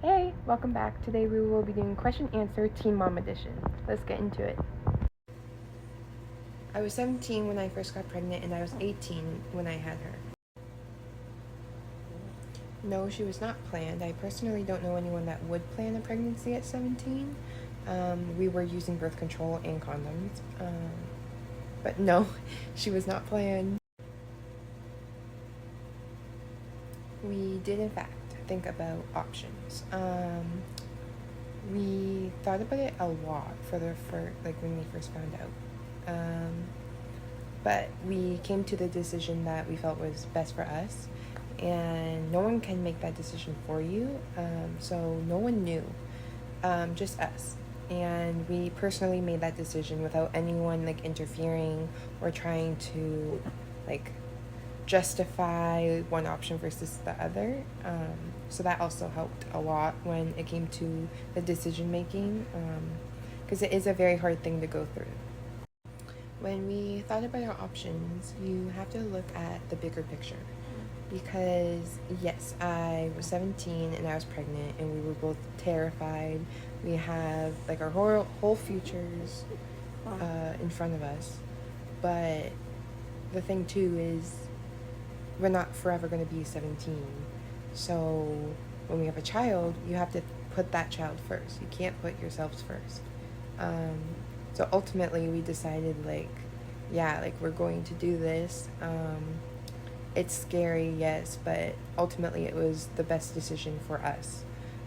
Hey, welcome back. Today we will be doing question answer Teen Mom edition. Let's get into it. I was 17 when I first got pregnant and I was 18 when I had her. No, she was not planned. I personally don't know anyone that would plan a pregnancy at 17. We were using birth control and condoms. But no, she was not planned. We did, in fact, think about options. We thought about it a lot when we first found out. But we came to the decision that we felt was best for us, and no one can make that decision for you. So no one knew, just us. And we personally made that decision without anyone interfering or trying to justify one option versus the other. So that also helped a lot when it came to the decision making, because it is a very hard thing to go through. When we thought about our options, you have to look at the bigger picture. Because yes, I was 17 and I was pregnant and we were both terrified. We have our whole futures in front of us. But the thing too is we're not forever going to be 17. So when we have a child, you have to put that child first. You can't put yourselves first. So ultimately we decided we're going to do this. It's scary, yes, but ultimately it was the best decision for us.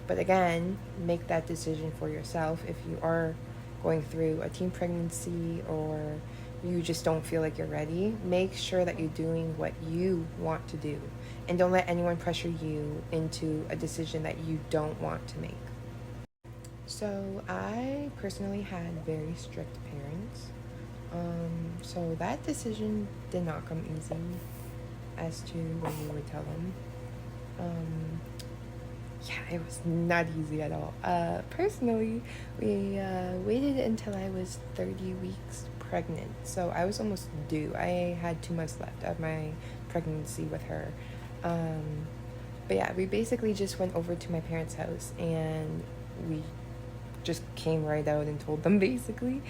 But again, make that decision for yourself if you are going through a teen pregnancy or you just don't feel like you're ready. Make sure that you're doing what you want to do, and don't let anyone pressure you into a decision that you don't want to make. So I personally had very strict parents. So that decision did not come easy as to when we would tell them. It was not easy at all. Personally, we waited until I was 30 weeks pregnant. So I was almost due. I had 2 months left of my pregnancy with her. But yeah, we basically just went over to my parents' house and we just came right out and told them basically.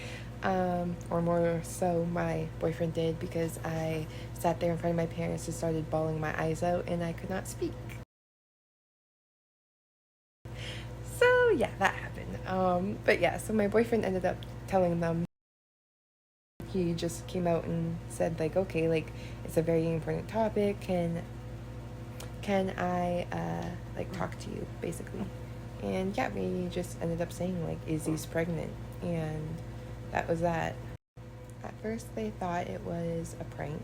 Or more so my boyfriend did, because I sat there in front of my parents and started bawling my eyes out and I could not speak. So yeah, that happened. But yeah, so my boyfriend ended up telling them. He just came out and said okay, it's a very important topic. Can I talk to you basically? And yeah, we just ended up saying Izzy's pregnant, and that was that. At first they thought it was a prank.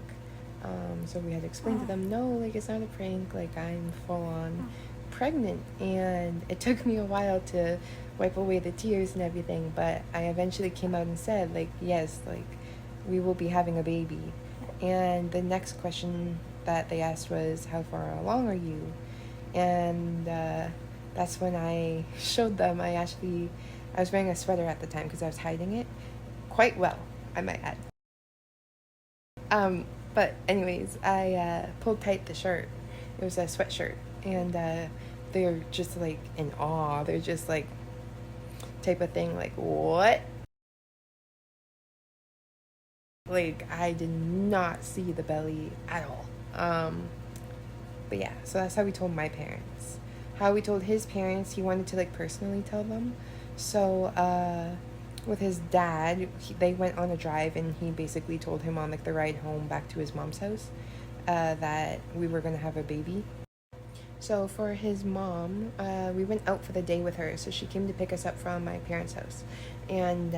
So we had to explain to them, no, it's not a prank, I'm full on pregnant. And it took me a while to wipe away the tears and everything, but I eventually came out and said yes, we will be having a baby. And the next question that they asked was, how far along are you? And that's when I showed them. I was wearing a sweater at the time because I was hiding it quite well, I might add. But anyways, I pulled tight the shirt. It was a sweatshirt, and they're just in awe. They're just type of thing what? I did not see the belly at all. But yeah, so that's how we told my parents. How we told his parents, he wanted to personally tell them. So with his dad, they went on a drive and he basically told him on the ride home back to his mom's house that we were going to have a baby. So for his mom, we went out for the day with her. So she came to pick us up from my parents' house. And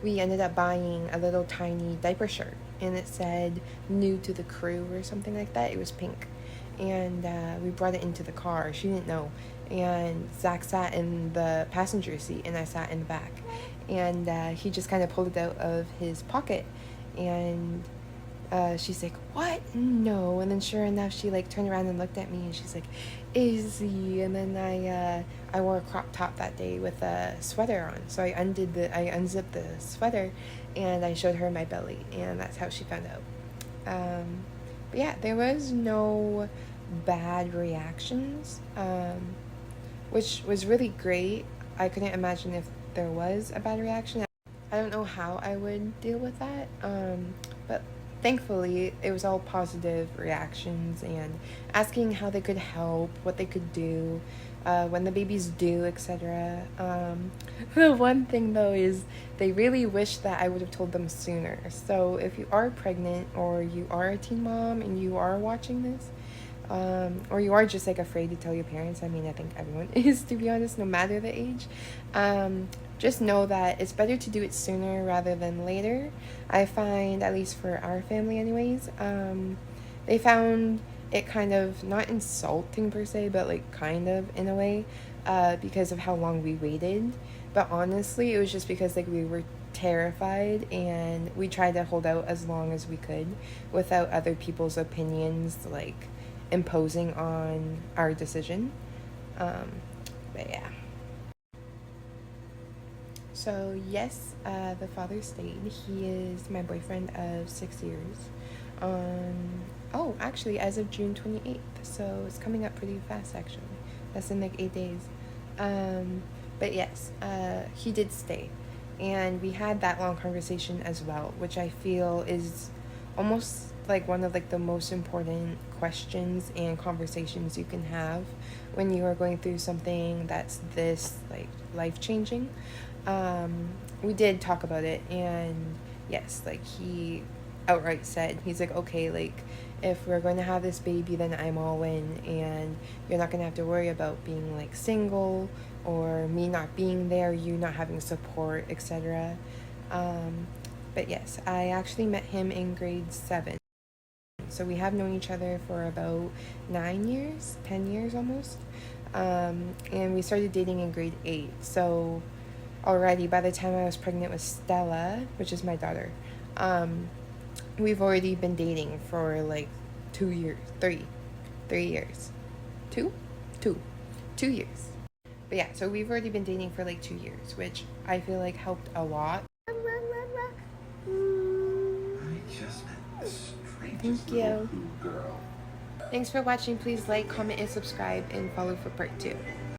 we ended up buying a little tiny diaper shirt. And it said, new to the crew or something like that. It was pink. And we brought it into the car. She didn't know. And Zach sat in the passenger seat and I sat in the back. And he just kind of pulled it out of his pocket. And she's like, what? No. And then sure enough, she turned around and looked at me and she's like, Izzy. And then I wore a crop top that day with a sweater on. So I unzipped the sweater and I showed her my belly, and that's how she found out. But yeah, there was no bad reactions. which was really great. I couldn't imagine if there was a bad reaction. I don't know how I would deal with that, but thankfully it was all positive reactions and asking how they could help, what they could do, when the baby's due, etc. The one thing though is they really wish that I would have told them sooner. So if you are pregnant or you are a teen mom and you are watching this, or you are just like afraid to tell your parents, I mean, I think everyone is, to be honest, no matter the age, just know that it's better to do it sooner rather than later. I find, at least for our family anyways, they found it kind of not insulting per se, but like kind of in a way, because of how long we waited. But honestly, it was just because like we were terrified and we tried to hold out as long as we could without other people's opinions like imposing on our decision. But yeah. So yes, the father stayed. He is my boyfriend of 6 years. Actually, as of June 28th, so it's coming up pretty fast actually. That's in like 8 days. But yes, he did stay. And we had that long conversation as well, which I feel is almost like one of like the most important questions and conversations you can have when you are going through something that's this like life-changing. We did talk about it, and yes, like he outright said, he's like, okay, like if we're going to have this baby, then I'm all in, and you're not going to have to worry about being like single or me not being there, you not having support, etc. But yes, I actually met him in grade 7. So we have known each other for about 9 years, 10 years almost. And we started dating in grade 8. So already by the time I was pregnant with Stella, which is my daughter, we've already been dating for like 2 years, 3 years, 2 years. But yeah, so we've already been dating for like 2 years, which I feel like helped a lot. Thank you. Thanks for watching. Please like, comment, and subscribe, and follow for part 2.